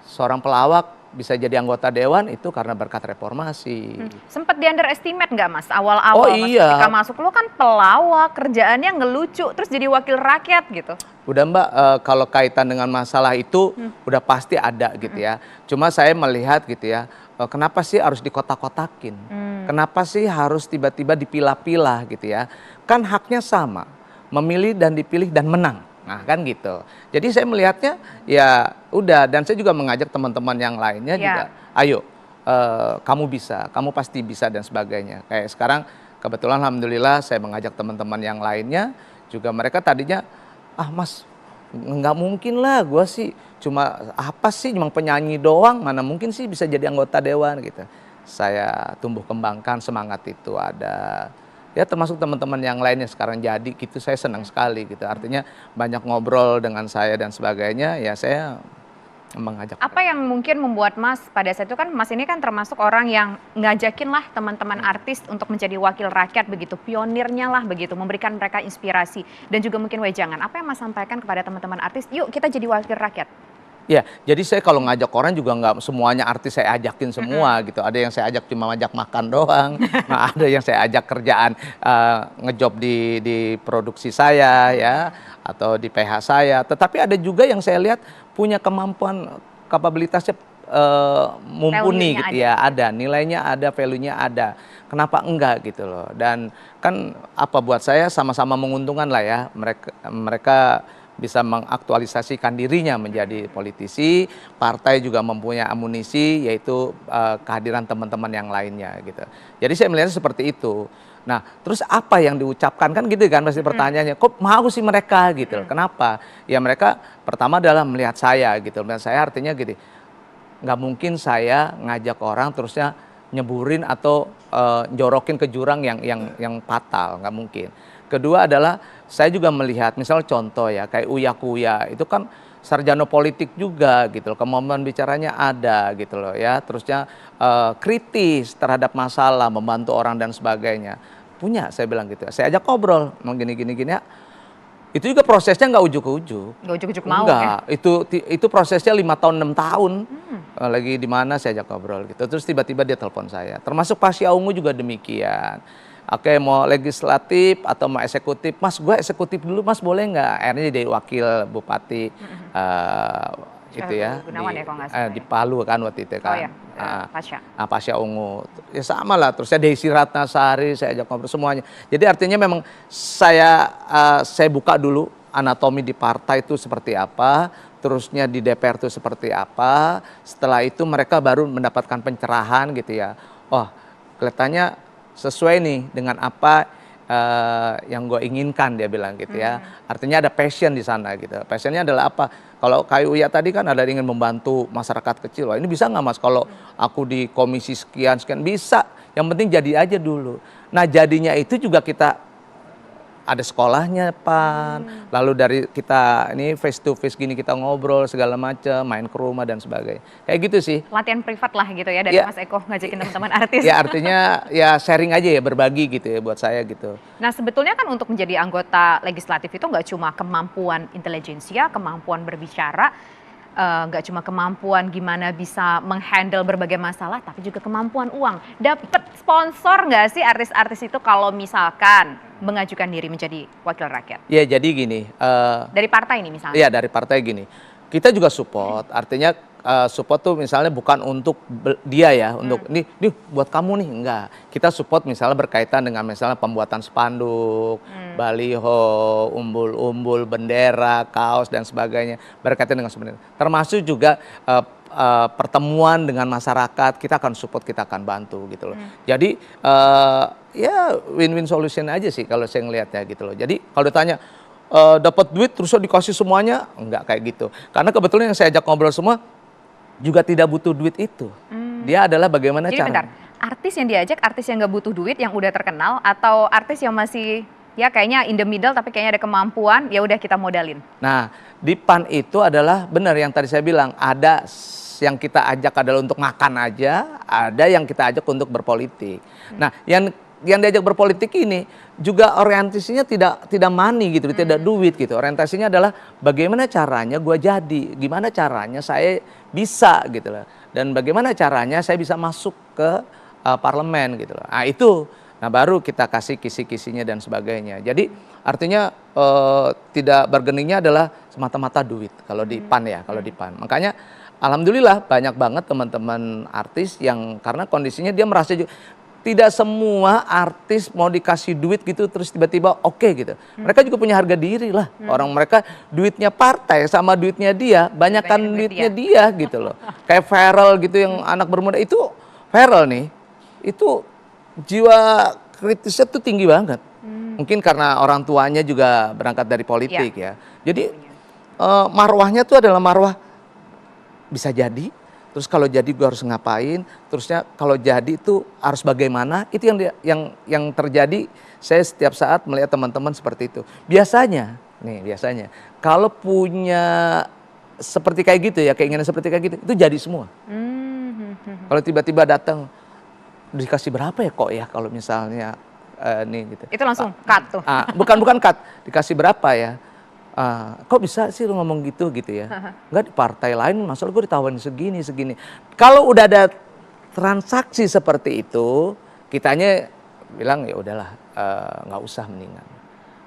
seorang pelawak bisa jadi anggota dewan itu karena berkat reformasi. Sempat di underestimate nggak Mas awal-awal? Oh Mas, iya. ketika masuk lo kan pelawak, kerjaannya ngelucu, terus jadi wakil rakyat gitu. Udah Mbak, kalau kaitan dengan masalah itu udah pasti ada gitu ya. Cuma saya melihat gitu ya, kenapa sih harus dikotak-kotakin? Kenapa sih harus tiba-tiba dipilah-pilah gitu ya? Kan haknya sama, memilih dan dipilih dan menang. Nah kan gitu. Jadi saya melihatnya ya udah, dan saya juga mengajak teman-teman yang lainnya juga, ayo kamu bisa, kamu pasti bisa dan sebagainya. Kayak sekarang kebetulan alhamdulillah saya mengajak teman-teman yang lainnya juga, mereka tadinya Mas nggak mungkin lah gue sih cuma apa sih cuma penyanyi doang, mana mungkin sih bisa jadi anggota dewan gitu. Saya tumbuh kembangkan semangat itu ada. Ya termasuk teman-teman yang lainnya sekarang jadi gitu, saya senang sekali gitu. Artinya banyak ngobrol dengan saya dan sebagainya, ya saya mengajak. Apa yang mungkin membuat Mas pada saat itu, kan Mas ini kan termasuk orang yang ngajakin lah teman-teman artis untuk menjadi wakil rakyat begitu, pionirnya lah begitu, memberikan mereka inspirasi dan juga mungkin wejangan. Apa yang Mas sampaikan kepada teman-teman artis, yuk kita jadi wakil rakyat? Ya, jadi saya kalau ngajak orang juga nggak semuanya artis saya ajakin semua gitu. Ada yang saya ajak cuma ngajak makan doang, nah ada yang saya ajak kerjaan ngejob di produksi saya ya, atau di PH saya. Tetapi ada juga yang saya lihat punya kemampuan, kapabilitasnya mumpuni gitu ya, ada nilainya, ada value-nya ada. Kenapa enggak gitu loh? Dan kan apa buat saya sama-sama menguntungkan lah ya, mereka bisa mengaktualisasikan dirinya menjadi politisi, partai juga mempunyai amunisi yaitu kehadiran teman-teman yang lainnya gitu. Jadi saya melihatnya seperti itu. Nah, terus apa yang diucapkan kan gitu kan pasti pertanyaannya, kok mau sih mereka gitu. Kenapa? Ya mereka pertama adalah melihat saya gitu. Melihat saya artinya gitu, nggak mungkin saya ngajak orang terusnya nyeburin atau jorokin ke jurang yang fatal, nggak mungkin. Kedua adalah saya juga melihat misal contoh ya kayak Uya Kuya itu kan sarjana politik juga gitu loh, kemampuan bicaranya ada gitu loh ya, terusnya kritis terhadap masalah, membantu orang dan sebagainya. Punya, saya bilang gitu. Saya ajak ngobrol, mau gini ya. Itu juga prosesnya nggak ujuk-ujuk. Nggak ujuk-ujuk mau ya? Itu prosesnya 5 tahun, 6 tahun. Lagi di mana saya ajak ngobrol gitu. Terus tiba-tiba dia telepon saya. Termasuk Pasha Ungu juga demikian. Oke, mau legislatif atau mau eksekutif? Mas, gue eksekutif dulu, Mas boleh nggak? Akhirnya jadi wakil bupati itu ya, di Palu kan waktu itu kan. Pasha Ungu. Ya sama lah, terusnya Desi Ratnasari saya ajak ngobrol semuanya. Jadi artinya memang saya buka dulu anatomi di partai itu seperti apa, terusnya di DPR itu seperti apa. Setelah itu mereka baru mendapatkan pencerahan gitu ya. Oh, kelihatannya sesuai nih dengan apa yang gue inginkan, dia bilang gitu ya. Artinya ada passion di sana gitu. Passionnya adalah apa? Kalau kayak Uya tadi kan ada ingin membantu masyarakat kecil. Wah, ini bisa nggak Mas kalau aku di komisi sekian bisa. Yang penting jadi aja dulu. Nah jadinya itu juga kita ada sekolahnya Pan. Lalu dari kita ini face to face gini kita ngobrol segala macam, main ke rumah dan sebagainya. Kayak gitu sih. Latihan privat lah gitu ya dari Mas Eko ngajakin teman-teman artis. Ya artinya ya sharing aja ya, berbagi gitu ya buat saya gitu. Nah sebetulnya kan untuk menjadi anggota legislatif itu nggak cuma kemampuan intelijensia, kemampuan berbicara, nggak cuma kemampuan gimana bisa menghandle berbagai masalah, tapi juga kemampuan uang. Dapat sponsor nggak sih artis-artis itu kalau misalkan mengajukan diri menjadi wakil rakyat? Ya jadi gini. Dari partai nih misalnya? Iya dari partai gini. Kita juga support, artinya support tuh misalnya bukan untuk dia ya, untuk nih buat kamu nih, enggak. Kita support misalnya berkaitan dengan misalnya pembuatan spanduk, baliho, umbul-umbul, bendera, kaos dan sebagainya, berkaitan dengan sebenarnya. Termasuk juga pertemuan dengan masyarakat, kita akan support, kita akan bantu gitu loh. Jadi ya win-win solution aja sih kalau saya ngelihatnya gitu loh. Jadi kalau ditanya dapat duit terusnya dikasih semuanya, enggak kayak gitu. Karena kebetulan yang saya ajak ngobrol semua juga tidak butuh duit itu. Dia adalah bagaimana cara. Jadi bentar, artis yang diajak artis yang nggak butuh duit, yang udah terkenal, atau artis yang masih ya kayaknya in the middle tapi kayaknya ada kemampuan, ya udah kita modalin. Nah, di PAN itu adalah benar yang tadi saya bilang, ada yang kita ajak adalah untuk makan aja, ada yang kita ajak untuk berpolitik. Nah, yang yang diajak berpolitik ini juga orientasinya tidak money gitu, tidak duit gitu. Orientasinya adalah bagaimana caranya gue jadi, gimana caranya saya bisa gitu loh. Dan bagaimana caranya saya bisa masuk ke parlemen gitu loh. Nah itu, nah baru kita kasih kisi-kisinya dan sebagainya. Jadi artinya tidak bargainingnya adalah semata-mata duit kalau di PAN ya, kalau di PAN. Makanya alhamdulillah banyak banget teman-teman artis yang karena kondisinya dia merasa juga, tidak semua artis mau dikasih duit gitu terus tiba-tiba oke gitu. Mereka juga punya harga diri lah. Orang mereka duitnya partai sama duitnya dia, banyakkan duitnya dia gitu loh. Kayak Farel gitu yang anak bermuda itu, Farel nih, itu jiwa kritisnya tuh tinggi banget. Mungkin karena orang tuanya juga berangkat dari politik ya. Jadi marwahnya tuh adalah marwah bisa jadi. Terus kalau jadi gue harus ngapain, terusnya kalau jadi itu harus bagaimana, itu yang terjadi. Saya setiap saat melihat teman-teman seperti itu. Biasanya kalau punya seperti kayak gitu ya, keinginan seperti kayak gitu, itu jadi semua. Kalau tiba-tiba datang, dikasih berapa ya kok ya kalau misalnya nih gitu. Itu langsung cut tuh. Bukan cut, dikasih berapa ya. Kok bisa sih lu ngomong gitu ya? Enggak, di partai lain masalah gue ditawarin segini. Kalau udah ada transaksi seperti itu, kitanya bilang ya udahlah, nggak usah mendingan.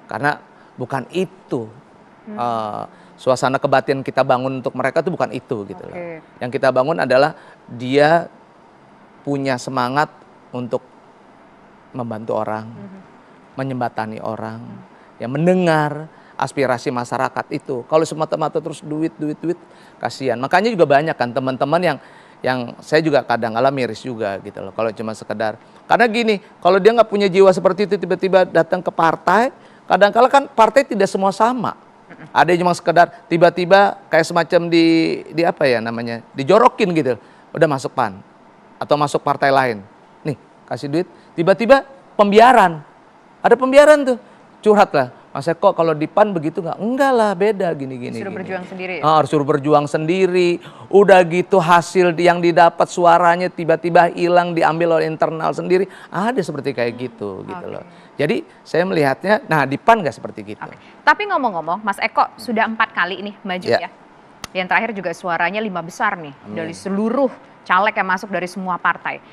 Karena bukan itu suasana kebatinan kita bangun untuk mereka tuh bukan itu gitu loh. Yang kita bangun adalah dia punya semangat untuk membantu orang, menyembatani orang, ya mendengar aspirasi masyarakat itu. Kalau semata-mata terus duit, kasihan. Makanya juga banyak kan teman-teman yang saya juga kadang-kala miris juga gitu loh. Kalau cuma sekedar, karena gini, kalau dia nggak punya jiwa seperti itu tiba-tiba datang ke partai, kadang-kala kan partai tidak semua sama. Ada yang cuma sekedar tiba-tiba kayak semacam di apa ya namanya, dijorokin gitu, udah masuk PAN atau masuk partai lain. Nih kasih duit, tiba-tiba pembiaran, ada pembiaran tuh, curhat lah. Mas Eko kalau di PAN begitu nggak? Enggak lah, beda gini. Suruh berjuang sendiri. Harus suruh berjuang sendiri. Udah gitu hasil yang didapat suaranya tiba-tiba hilang, diambil oleh internal sendiri. Ada seperti kayak gitu loh. Jadi saya melihatnya, nah di PAN nggak seperti gitu. Tapi ngomong-ngomong, Mas Eko sudah 4 kali nih maju ya. Yang terakhir juga suaranya 5 besar nih dari seluruh caleg yang masuk dari semua partai.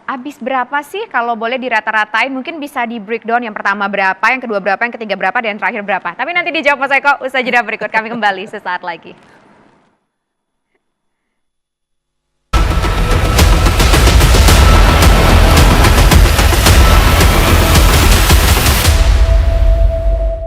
Habis berapa sih kalau boleh dirata-ratain, mungkin bisa di breakdown, yang pertama berapa, yang kedua berapa, yang ketiga berapa, dan yang terakhir berapa. Tapi nanti dijawab Mas Eko, usaha jeda berikut, kami kembali sesaat lagi.